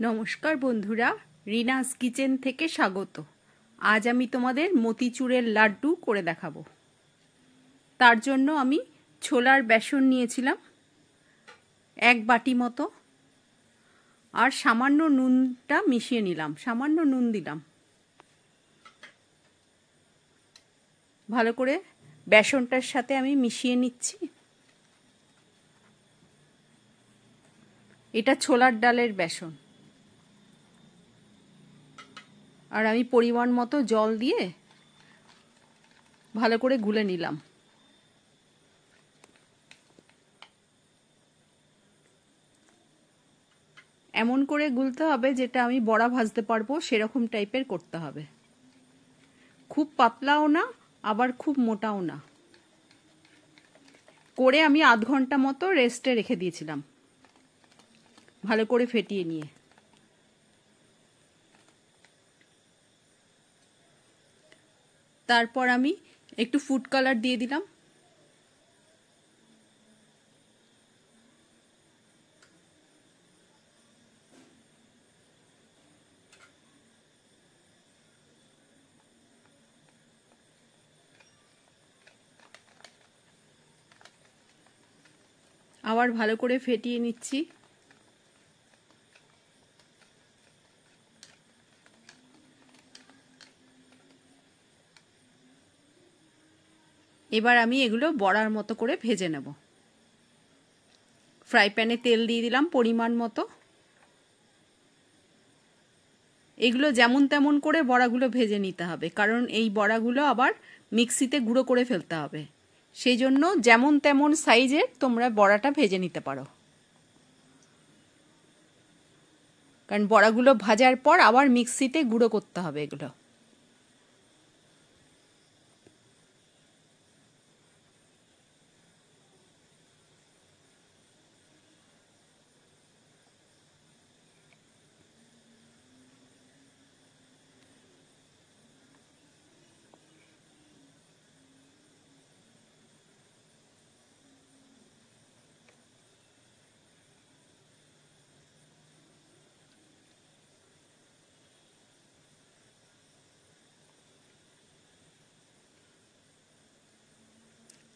নমস্কার বন্ধুরা, রিনাস কিচেন থেকে স্বাগত। আজ আমি তোমাদের মতিচুরের লাড্ডু করে দেখাবো। তার জন্য আমি ছোলার বেসন নিয়েছিলাম 1 বাটি মতো, আর সামান্য নুনটা মিশিয়ে নিলাম, সামান্য নুন দিলাম। ভালো করে বেসনটার সাথে আমি মিশিয়ে নিচ্ছি। এটা ছোলার ডালের বেসন। আর আমি পরিমাণ মতো জল দিয়ে ভালো করে গুলে নিলাম। এমন করে গুলতে হবে যেটা আমি বড়া ভাজতে পারবো সেরকম টাইপের করতে হবে। খুব পাতলাও না, আবার খুব মোটাও না। করে আমি আধ ঘন্টা মতো রেস্টে রেখে দিয়েছিলাম, ভালো করে ফেটিয়ে নিয়ে। তারপর আমি একটু ফুড কালার দিয়ে দিলাম। আবার ভালো করে ফেটিয়ে নিচ্ছি। এবার আমি এগুলো বড়ার মতো করে ভেজে নেব। ফ্রাই প্যানে তেল দিয়ে দিলাম পরিমাণ মতো। এগুলো যেমন তেমন করে বড়াগুলো ভেজে নিতে হবে, কারণ এই বড়াগুলো আবার মিক্সিতে গুঁড়ো করে ফেলতে হবে। সেই জন্য যেমন তেমন সাইজের তোমরা বড়াটা ভেজে নিতে পারো, কারণ বড়াগুলো ভাজার পর আবার মিক্সিতে গুঁড়ো করতে হবে এগুলো।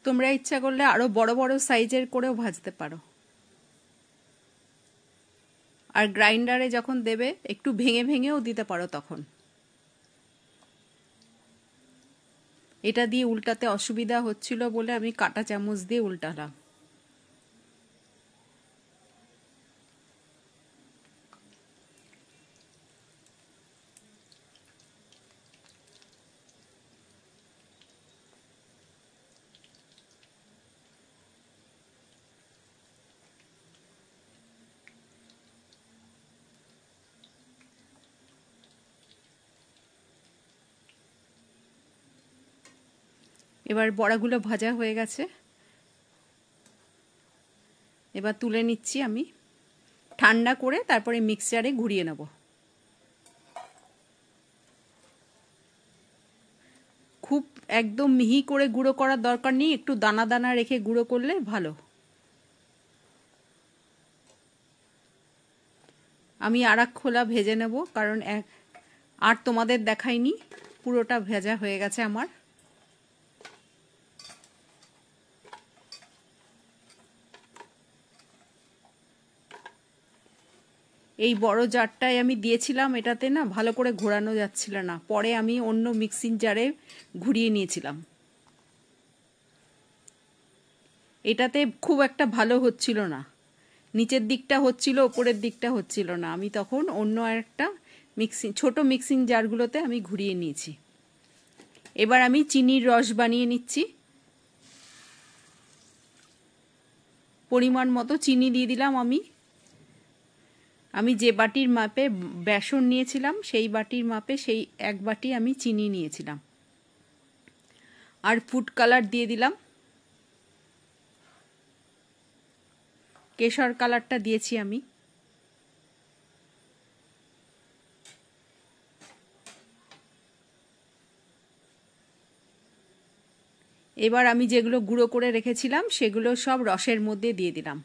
তোমরা ইচ্ছা করলে আরো বড় বড় সাইজের করেও ভাজতে পারো। আর গ্রাইন্ডারে যখন দেবে একটু ভেঙে ভেঙেও দিতে পারো তখন। এটা দিয়ে উল্টাতে অসুবিধা হচ্ছিল বলে আমি কাঁটা চামচ দিয়ে উল্টালাম। এবার বড়াগুলো ভাজা হয়ে গেছে, এবার তুলে নিচ্ছি আমি। ঠান্ডা করে তারপরে মিক্সচারে ঘুরিয়ে নেব। খুব একদম মিহি করে গুঁড়ো করার দরকার নেই, একটু দানা দানা রেখে গুঁড়ো করলে ভালো। আমি আরেক খোলা ভেজে নেব, কারণ আর তোমাদের দেখাইনি, পুরোটা ভেজা হয়ে গেছে আমার। এই বড় জারটায় আমি দিয়েছিলাম, এটাতে না ভালো করে ঘোরানো যাচ্ছিল না, পরে আমি অন্য মিক্সিং জারে ঘুরিয়ে নিয়েছিলাম। এটাতে খুব একটা ভালো হচ্ছিল না, নিচের দিকটা হচ্ছিল, উপরের দিকটা হচ্ছিল না। আমি তখন অন্য একটা ছোট মিক্সিং জারগুলোতে আমি ঘুরিয়ে নিয়েছি। এবার আমি চিনির রস বানিয়ে নিচ্ছি। পরিমাণ মতো চিনি দিয়ে দিলাম। আমি যে বাটির মাপে বেসন নিয়েছিলাম সেই বাটির মাপে সেই 1 বাটি আমি চিনি নিয়েছিলাম। আর ফুড কালার দিয়ে দিলাম, কেশর কালারটা দিয়েছি আমি। এবার আমি যেগুলো গুঁড়ো করে রেখেছিলাম সেগুলো সব রসের মধ্যে দিয়ে দিলাম।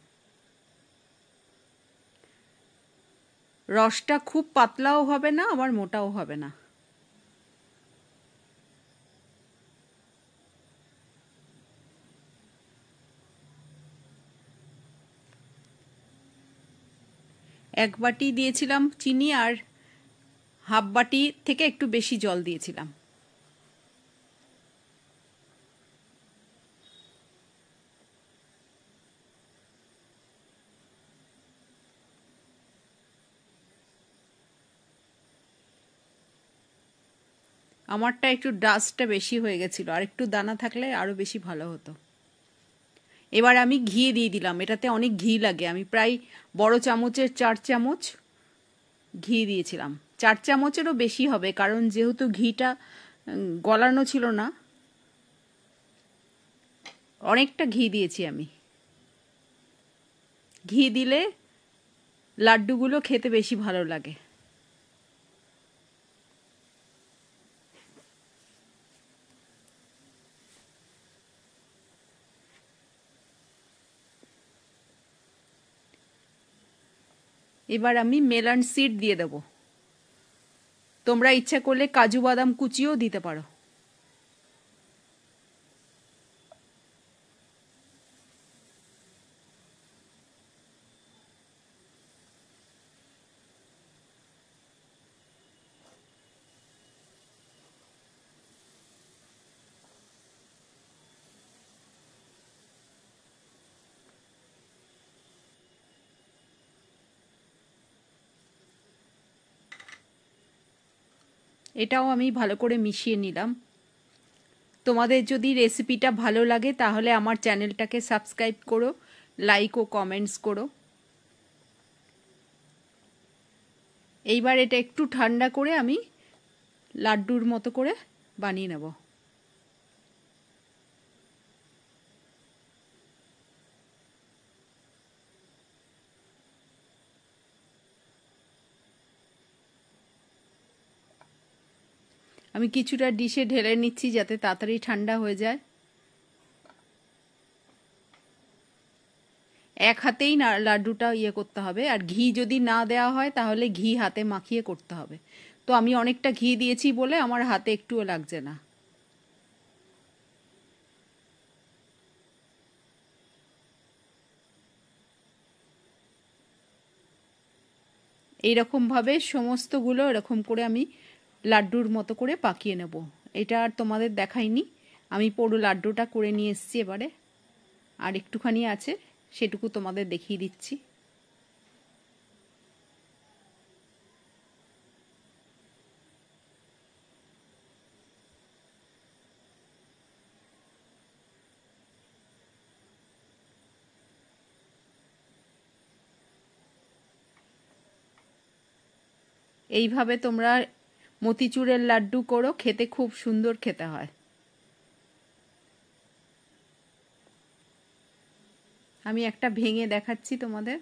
রসটা খুব পাতলাও হবে না আবার মোটাও হবে না। এক বাটি দিয়েছিলাম চিনি আর হাফ বাটি থেকে একটু বেশি জল দিয়েছিলাম। আমারটা একটু ডাস্টটা বেশি হয়ে গেছিল, আর একটু দানা থাকলে আরো বেশি ভালো হতো। এবার আমি ঘি দিয়ে দিলাম, এটাতে অনেক ঘি লাগে। আমি প্রায় বড় চামচের 4 চামচ ঘি দিয়েছিলাম। 4 চামচেরও বেশি হবে, কারণ যেহেতু ঘিটা গলানো ছিল না, অনেকটা ঘি দিয়েছি আমি। ঘি দিলে লাড্ডুগুলো খেতে বেশি ভালো লাগে। এবার আমি মেলন সিড দিয়ে দেব। তোমরা ইচ্ছা করলে কাজু বাদাম কুচিও দিতে পারো। এটাও আমি ভালো করে মিশিয়ে নিলাম। তোমাদের যদি রেসিপিটা ভালো লাগে তাহলে আমার চ্যানেলটাকে সাবস্ক্রাইব করো, লাইক ও কমেন্টস করো। এইবার এটা একটু ঠান্ডা করে আমি লাড্ডুর মতো করে বানিয়ে নেব। আমি কিছুটা ডিশে ঢেলে নিচ্ছি যাতে তাড়াতাড়ি ঠান্ডা হয়ে যায়। এক হাতেই লাড্ডুটা করতে হবে, আর ঘি যদি না দেওয়া হয় তাহলে ঘি হাতে মাখিয়ে করতে হবে। তো আমি অনেকটা ঘি দিয়েছি বলে আমার হাতে একটুও লাগছে না। এইরকমভাবে সমস্তগুলো এরকম করে আমি লাড্ডুর মতো করে পাকিয়ে নেব। এটা আর তোমাদের দেখাইনি, আমি পুরো লাড্ডুটা করে নিয়ে এসেছি। এবারে আর একটুখানি আছে, সেটুকু তোমাদের দেখিয়ে দিচ্ছি। এইভাবে তোমরা মতিচুরের লাড্ডু করো, খেতে খুব সুন্দর খেতে হয়। আমি একটা ভেঙে দেখাচ্ছি তোমাদের।